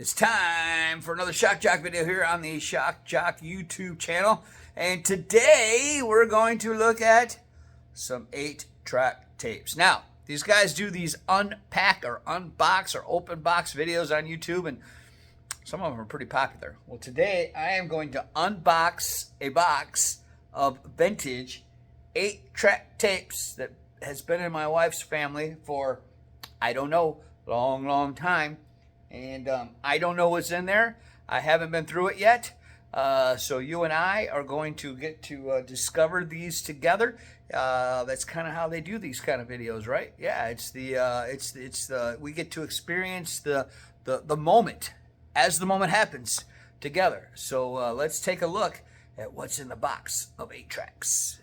It's time for another Shock Jock video here on the Shock Jock YouTube channel. And today we're going to look at some 8-track tapes. Now, these guys do these unpack or unbox or open box videos on YouTube, and some of them are pretty popular. Well, today I am going to unbox a box of vintage 8-track tapes that has been in my wife's family for, I don't know, long time. And I don't know what's in there. I haven't been through it yet. So you and I are going to get to discover these together. That's kind of how they do these kind of videos, right? Yeah, it's the we get to experience the moment as the moment happens together. So let's take a look at what's in the box of 8 tracks.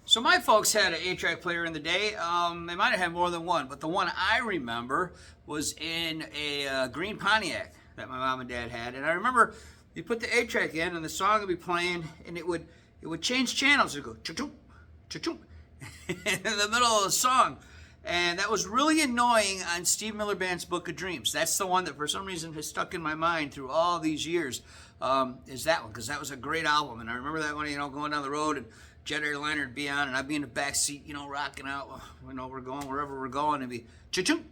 So my folks had an 8-track player in the day. They might have had more than one, but the one I remember was in a green Pontiac that my mom and dad had. And I remember you put the 8-track in and the song would be playing, and it would change channels. It would go cha-choom, cha-choom in the middle of the song. And that was really annoying on Steve Miller Band's Book of Dreams. That's the one that for some reason has stuck in my mind through all these years, is that one, because that was a great album. And I remember that one, going down the road, and Jet Airliner would be on, and I'd be in the back seat, rocking out. We're going wherever we're going, and be cha-choom.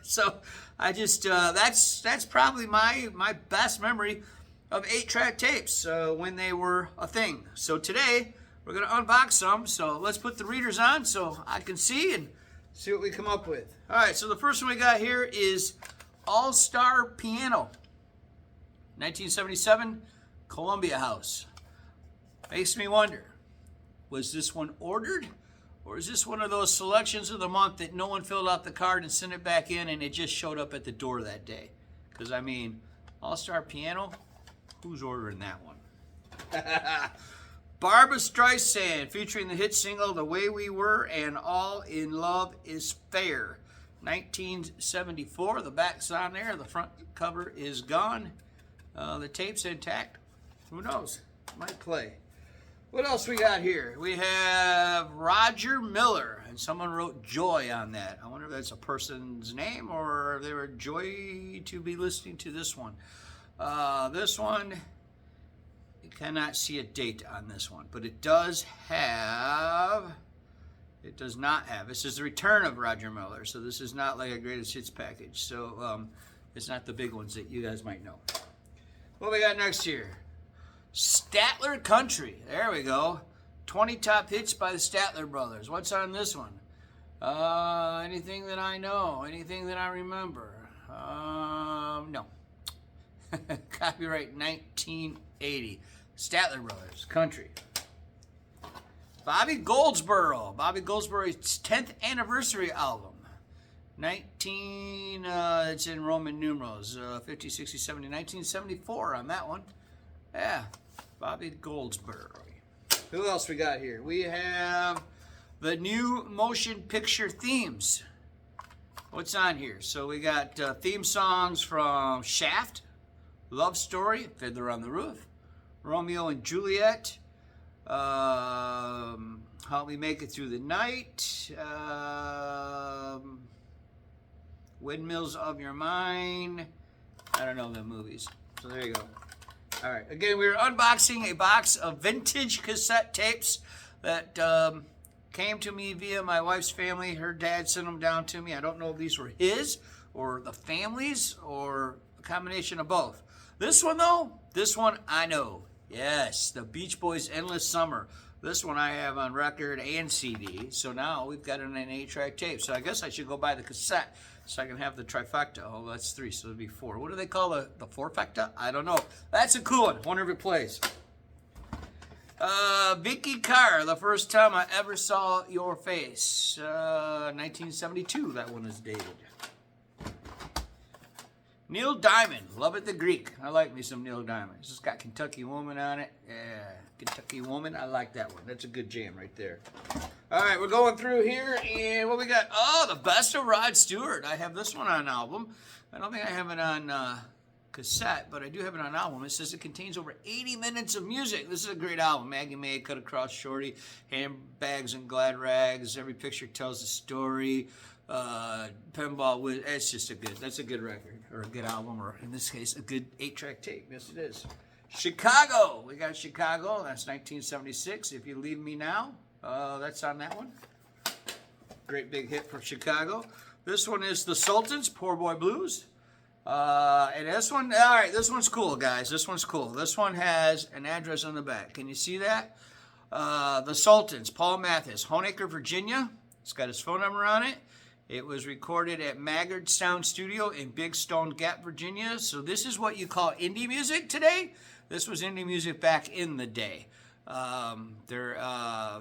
So I just that's probably my best memory of 8-track tapes when they were a thing. So today we're gonna unbox some. So let's put the readers on so I can see and see what we come up with. All right. So the first one we got here is All Star Piano, 1977, Columbia House. Makes me wonder, was this one ordered? Or is this one of those selections of the month that no one filled out the card and sent it back in and it just showed up at the door that day? Because, I mean, All-Star Piano, who's ordering that one? Barbra Streisand, featuring the hit single The Way We Were and All in Love is Fair. 1974, the back's on there, the front cover is gone. The tape's intact. Who knows? Might play. What else we got here? We have Roger Miller, and someone wrote Joy on that. I wonder if that's a person's name or if they were joy to be listening to this one. This one, you cannot see a date on this one, but it does not have, this is the return of Roger Miller, so this is not like a greatest hits package. So it's not the big ones that you guys might know. What we got next here? Statler Country. There we go. 20 top hits by the Statler Brothers. What's on this one? Anything that I know? Anything that I remember? No. Copyright 1980. Statler Brothers. Country. Bobby Goldsboro. Bobby Goldsboro's 10th anniversary album. It's in Roman numerals. 50, 60, 70, 1974 on that one. Yeah. Bobby Goldsboro. Who else we got here? We have the new motion picture themes. What's on here? So we got theme songs from Shaft, Love Story, Fiddler on the Roof, Romeo and Juliet, How We Make It Through the Night, Windmills of Your Mind. I don't know the movies. So there you go. All right, again, we were unboxing a box of vintage cassette tapes that came to me via my wife's family. Her dad sent them down to me. I don't know if these were his or the family's or a combination of both. This one, though, I know. Yes, the Beach Boys' Endless Summer. This one I have on record and CD. So now we've got it on an 8-track tape. So I guess I should go buy the cassette so I can have the trifecta. Oh, that's 3, so it'd be 4. What do they call the fourfecta? I don't know. That's a cool one. Wonder if it plays. Vicky Carr, The First Time I Ever Saw Your Face. 1972, that one is dated. Neil Diamond, Love It the Greek. I like me some Neil Diamond. This has got Kentucky Woman on it. Yeah, Kentucky Woman. I like that one. That's a good jam right there. All right, we're going through here, and what we got? Oh, The Best of Rod Stewart. I have this one on album. I don't think I have it on cassette, but I do have it on album. It says it contains over 80 minutes of music. This is a great album. Maggie May, Cut Across Shorty, Handbags and Glad Rags. Every Picture Tells a Story. Pinball. It's just that's a good record, or a good album, or in this case, a good 8-track tape. Yes, it is. Chicago. We got Chicago. That's 1976. If You Leave Me Now, that's on that one. Great big hit for Chicago. This one is the Sultans, Poor Boy Blues. And this one, all right, this one's cool, guys. This one's cool. This one has an address on the back. Can you see that? The Sultans, Paul Mathis, Honaker, Virginia. It's got his phone number on it. It was recorded at Maggard Sound Studio in Big Stone Gap, Virginia. So this is what you call indie music today. This was indie music back in the day.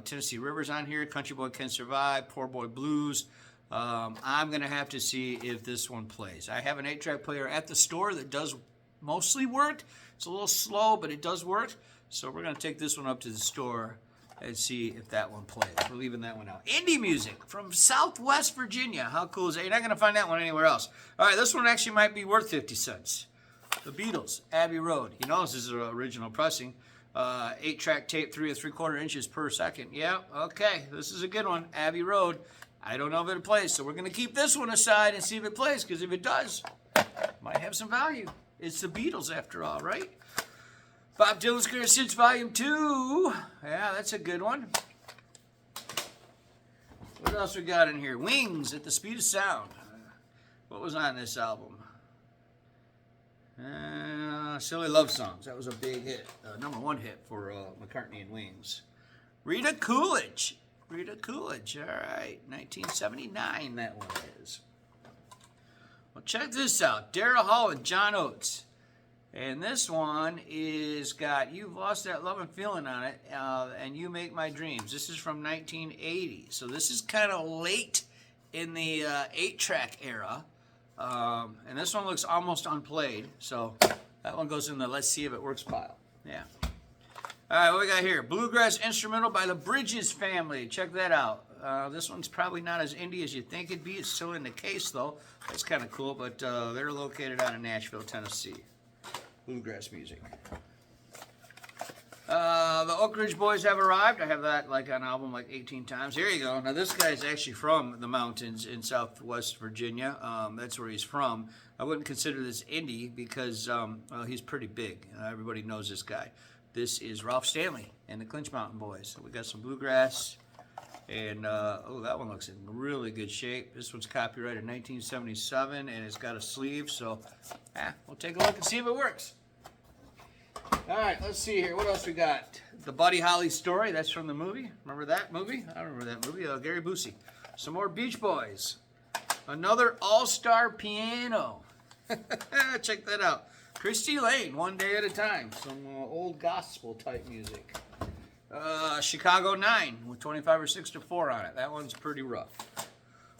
Tennessee River's on here, Country Boy Can Survive, Poor Boy Blues. I'm going to have to see if this one plays. I have an 8-track player at the store that does mostly work. It's a little slow, but it does work. So we're going to take this one up to the store and see if that one plays. We're leaving that one out. Indie music from Southwest Virginia. How cool is that? You're not going to find that one anywhere else. All right, this one actually might be worth 50 cents. The Beatles, Abbey Road. You know this is an original pressing. 8-track tape, 3 3/4 inches per second. Yeah, okay, this is a good one. Abbey Road. I don't know if it plays, so we're going to keep this one aside and see if it plays, because if it does, it might have some value. It's the Beatles after all, right? Bob Dylan's Greatest Hits Volume 2. Yeah, that's a good one. What else we got in here? Wings at the Speed of Sound. What was on this album? Silly Love Songs. That was a big hit. #1 hit for McCartney and Wings. Rita Coolidge. Rita Coolidge. All right. 1979 that one is. Well, check this out. Daryl Hall and John Oates. And this one is got You've Lost That Love and Feeling on it, and You Make My Dreams. This is from 1980. So this is kind of late in the 8-track era. And this one looks almost unplayed. So that one goes in the Let's See If It Works pile. Yeah. All right, what we got here? Bluegrass Instrumental by the Bridges Family. Check that out. This one's probably not as indie as you think it'd be. It's still in the case, though. That's kind of cool, but they're located out of Nashville, Tennessee. Bluegrass music. The Oak Ridge Boys have arrived. I have that like on album like 18 times. Here you go. Now this guy's actually from the mountains in Southwest Virginia. That's where he's from. I wouldn't consider this indie because well, he's pretty big. Everybody knows this guy. This is Ralph Stanley and the Clinch Mountain Boys. So we got some bluegrass. And, oh, that one looks in really good shape. This one's copyrighted 1977, and it's got a sleeve. So, we'll take a look and see if it works. All right, let's see here. What else we got? The Buddy Holly Story. That's from the movie. Remember that movie? I remember that movie. Gary Busey. Some more Beach Boys. Another all-star piano. Check that out. Christy Lane, One Day at a Time. Some old gospel-type music. Chicago 9 with 25 or 6 to 4 on it. That one's pretty rough.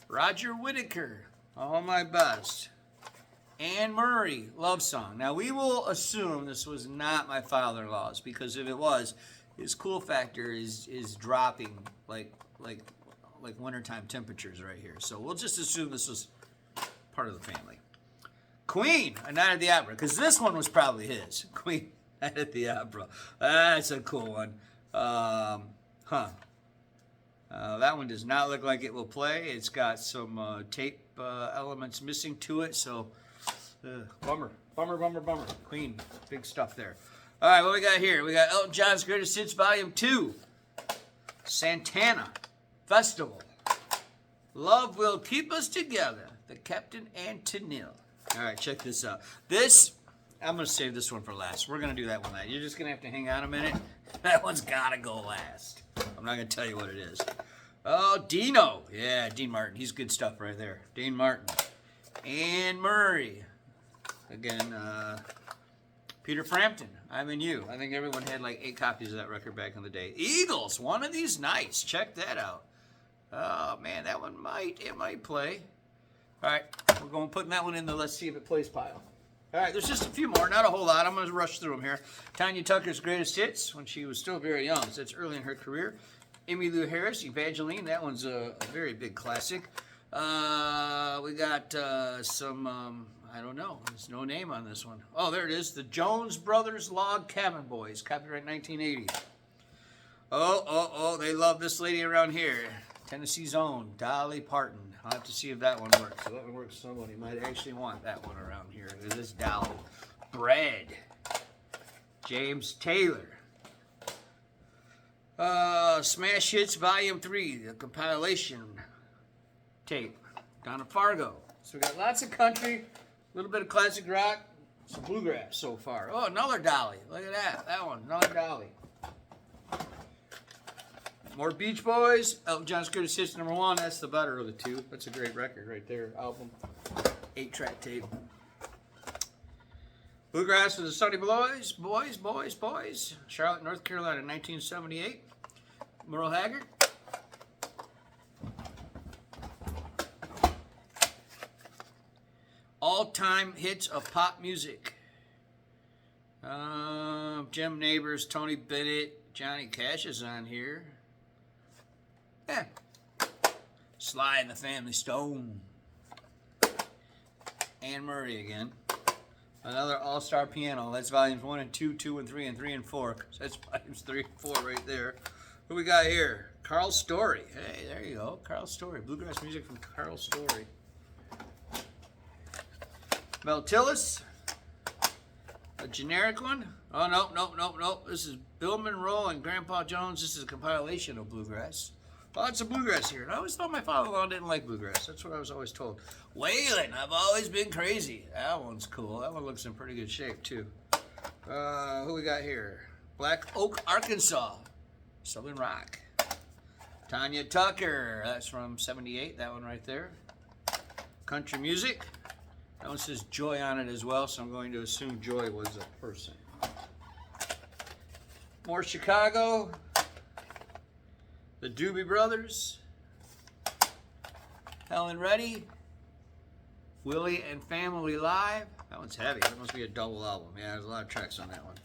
Roger Whittaker, All My Best. Anne Murray, Love Song. Now we will assume this was not my father-in-law's, because if it was, his cool factor is dropping like wintertime temperatures right here. So we'll just assume this was part of the family. Queen, A Night at the Opera, because this one was probably his. Queen, Night at the Opera. That's a cool one. That one does not look like it will play. It's got some tape elements missing to it, so bummer. Queen, big stuff there. All right, what we got here? We got Elton John's Greatest Hits Volume 2. Santana, Festival. Love Will Keep Us Together, the Captain and Tennille. All right, check this out. I'm going to save this one for last. We're going to do that one last. You're just going to have to hang on a minute. That one's got to go last. I'm not going to tell you what it is. Oh, Dino. Yeah, Dean Martin. He's good stuff right there. Dean Martin. Anne Murray. Again, Peter Frampton. I'm in You. I think everyone had like 8 copies of that record back in the day. Eagles. One of These Nights. Check that out. Oh, man, that one might play. All right, we're going putting that one in the Let's See If It Plays pile. All right, there's just a few more, not a whole lot. I'm going to rush through them here. Tanya Tucker's Greatest Hits, when she was still very young, so that's early in her career. Emmylou Harris, Evangeline, that one's a very big classic. We got some, I don't know, there's no name on this one. Oh, there it is, the Jones Brothers Log Cabin Boys, copyright 1980. Oh, they love this lady around here. Tennessee's own Dolly Parton. I'll have to see if that one works. If that one works, somebody might actually want that one around here. It is Dolly. Bread. James Taylor. Smash Hits Volume 3, the compilation tape. Donna Fargo. So we got lots of country, a little bit of classic rock, some bluegrass so far. Oh, another Dolly. Look at that. That one. Another Dolly. More Beach Boys. Elton John's Greatest Hits #1. That's the better of the two. That's a great record right there. Album. 8-track tape. Bluegrass for the Sunny Boys. Boys. Charlotte, North Carolina, 1978. Merle Haggard. All-time hits of pop music. Jim Neighbors, Tony Bennett, Johnny Cash is on here. Yeah. Sly and the Family Stone. Anne Murray again. Another all-star piano. That's volumes 1 and 2, 2 and 3, and 3 and 4. That's volumes 3 and 4 right there. Who we got here? Carl Story. Hey, there you go. Carl Story. Bluegrass music from Carl Story. Mel Tillis. A generic one. Oh, no. This is Bill Monroe and Grandpa Jones. This is a compilation of bluegrass. Lots of bluegrass here. I always thought my father-in-law didn't like bluegrass. That's what I was always told. Waylon, I've always been crazy. That one's cool. That one looks in pretty good shape, too. Who we got here? Black Oak, Arkansas. Southern Rock. Tanya Tucker. That's from 78. That one right there. Country music. That one says Joy on it as well, so I'm going to assume Joy was a person. More Chicago. The Doobie Brothers. Helen Reddy. Willie and Family Live. That one's heavy. That must be a double album. Yeah, there's a lot of tracks on that one.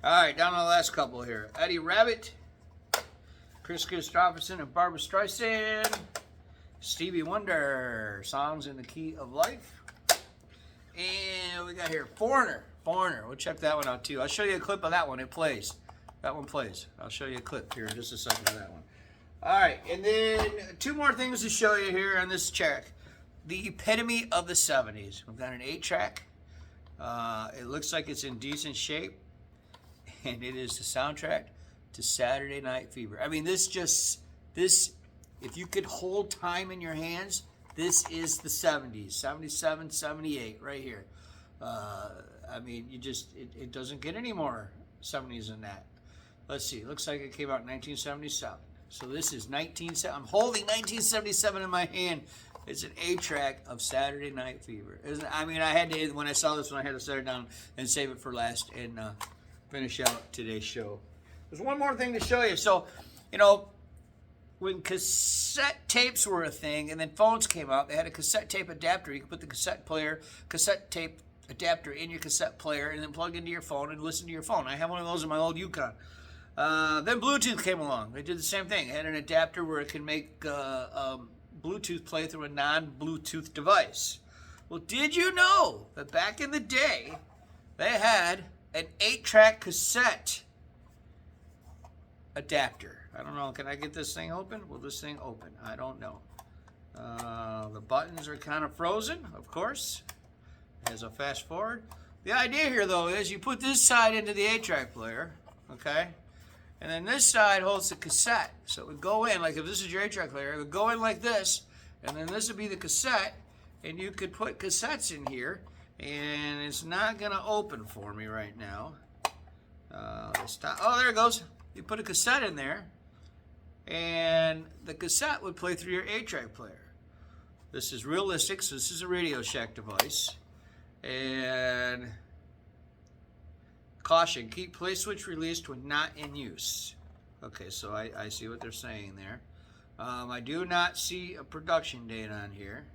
All right, down to the last couple here. Eddie Rabbitt. Chris Christopherson and Barbra Streisand. Stevie Wonder. Songs in the Key of Life. And we got here Foreigner. We'll check that one out too. I'll show you a clip of that one. It plays. That one plays. I'll show you a clip here in just a second of that one. All right, and then 2 more things to show you here on this track. The epitome of the 70s. We've got an 8-track. It looks like it's in decent shape. And it is the soundtrack to Saturday Night Fever. I mean, this, if you could hold time in your hands, this is the 70s. 77, 78, right here. I mean, it doesn't get any more 70s than that. Let's see. It looks like it came out in 1977. So this is 1970. I'm holding 1977 in my hand. It's an 8-track of Saturday Night Fever. I mean, I had to, when I saw this one, I had to set it down and save it for last and finish out today's show. There's one more thing to show you. So, you know, when cassette tapes were a thing and then phones came out, they had a cassette tape adapter. You could put the cassette tape adapter in your cassette player and then plug into your phone and listen to your phone. I have one of those in my old Yukon. Then Bluetooth came along. They did the same thing. It had an adapter where it can make Bluetooth play through a non-Bluetooth device. Well, did you know that back in the day, they had an 8-track cassette adapter? I don't know. Can I get this thing open? Will this thing open? I don't know. The buttons are kind of frozen, of course. It has a fast forward. The idea here, though, is you put this side into the 8-track player, okay? And then this side holds the cassette. So it would go in, like if this is your 8-track player, it would go in like this, and then this would be the cassette, and you could put cassettes in here, and it's not going to open for me right now. Oh, there it goes. You put a cassette in there, and the cassette would play through your 8-track player. This is realistic, so this is a Radio Shack device. And caution, keep play switch released when not in use. Okay, so I see what they're saying there. I do not see a production date on here.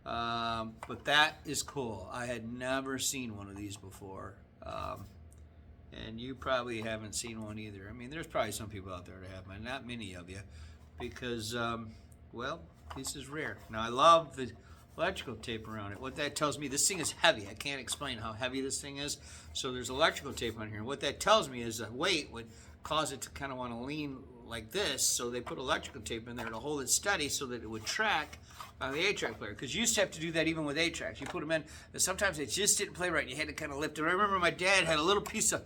But that is cool. I had never seen one of these before. And you probably haven't seen one either. I mean, there's probably some people out there that have, but not many of you. Because, well, this is rare. Now, I love the electrical tape around it. What that tells me, this thing is heavy. I can't explain how heavy this thing is. So there's electrical tape on here. What that tells me is that weight would cause it to kind of want to lean like this. So they put electrical tape in there to hold it steady so that it would track on the 8-track player. Because you used to have to do that even with 8-tracks. You put them in, and sometimes they just didn't play right. You had to kind of lift it. I remember my dad had a little piece of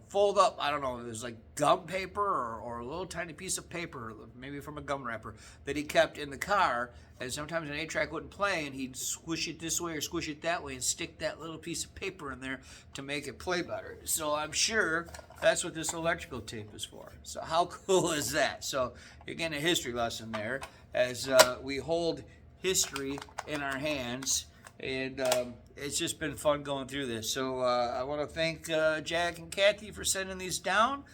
fold up, I don't know, it was like gum paper or a little tiny piece of paper, maybe from a gum wrapper, that he kept in the car, and sometimes an 8-track wouldn't play, and he'd squish it this way or squish it that way and stick that little piece of paper in there to make it play better. So I'm sure that's what this electrical tape is for. So how cool is that? So again, a history lesson there as we hold history in our hands. And it's just been fun going through this. So I want to thank Jack and Kathy for sending these down.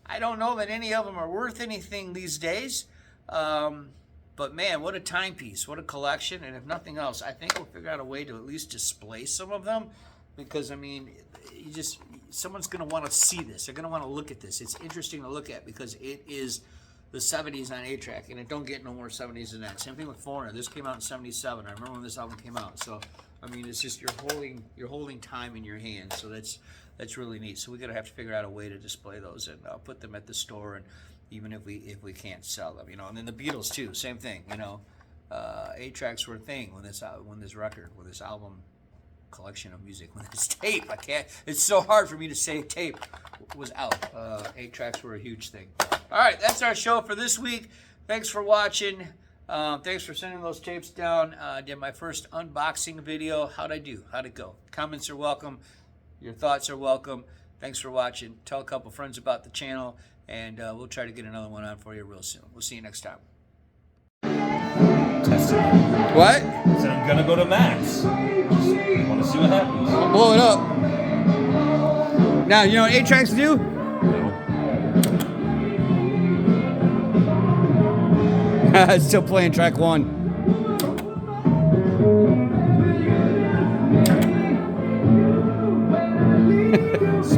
I don't know that any of them are worth anything these days. But man, what a timepiece. What a collection. And if nothing else, I think we'll figure out a way to at least display some of them. Because, I mean, someone's going to want to see this. They're going to want to look at this. It's interesting to look at because it is the 70s on 8-track, and it don't get no more 70s than that. Same thing with Foreigner. This came out in 77. I remember when this album came out. So, I mean, it's just you're holding time in your hands. So that's really neat. So we're gonna have to figure out a way to display those and put them at the store, and even if we can't sell them, you know. And then the Beatles too, same thing, you know. 8-tracks were a thing when this album collection of music, when this tape, it's so hard for me to say tape was out. 8-tracks were a huge thing. All right, that's our show for this week. Thanks for watching. Thanks for sending those tapes down. I did my first unboxing video. How'd I do? How'd it go? Comments are welcome. Your thoughts are welcome. Thanks for watching. Tell a couple friends about the channel, and we'll try to get another one on for you real soon. We'll see you next time. Testing it. What? So I'm gonna go to max. Just want to see what happens. I'll blow it up. Now, you know what 8-tracks do? No. Still playing track 1.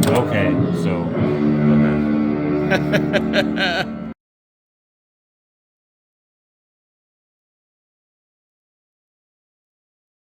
Okay, so. Okay.